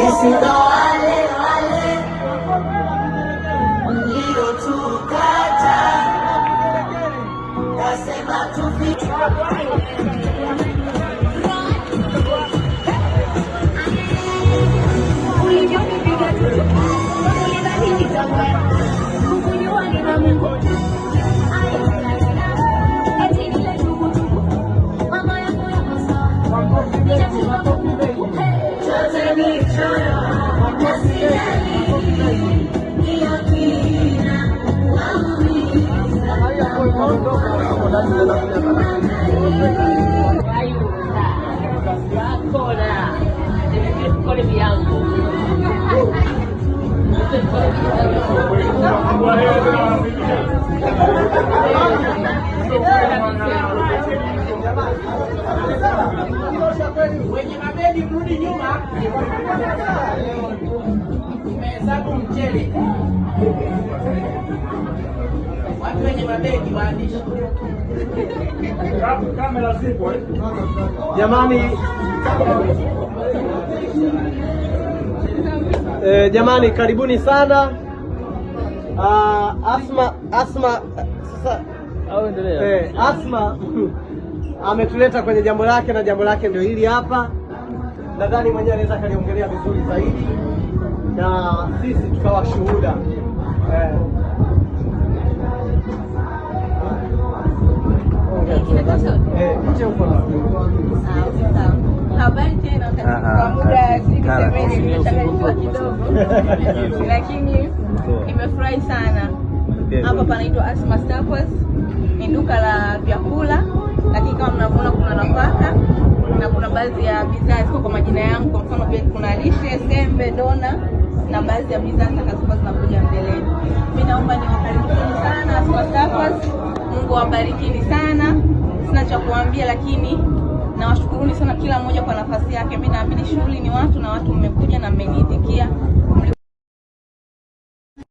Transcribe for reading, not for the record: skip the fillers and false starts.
Sisi ndo wale mliotukata, kasema tufike. Wenye mabegi mrudi nyuma. Tumehesabu mchele. Watu wenye mabegi waandishi. Kamera zipo. Jamani, karibuni sana. Asma sasa Asma ametuleta kwenye jambo lake, na jambo lake ndio hili hapa. Nadhani mwenyewe anaweza kaliongelea vizuri zaidi na sisi tukawa shuhuda. Habari tena kwa muda nimechanganyikiwa kidogo, lakini nimefurahi sana. Hapa panaitwa Asma Staples, ni duka la vyakula, lakini kama mnavyoona kuna nafaka na kuna baadhi ya bidhaa ziko kwa majina yangu. Kwa mfano pia kuna lishe, sembe, dona na baadhi ya bidhaa zitakazokuwa zinakuja mbeleni. Mimi naomba niwakaribisheni sana Asma Staples. Mungu awabariki sana. Sina cha kuambia, lakini nawashukuruni sana kila mmoja kwa nafasi yake. Mimi naamini shughuli ni watu, na watu mmekuja na mmeniitikia.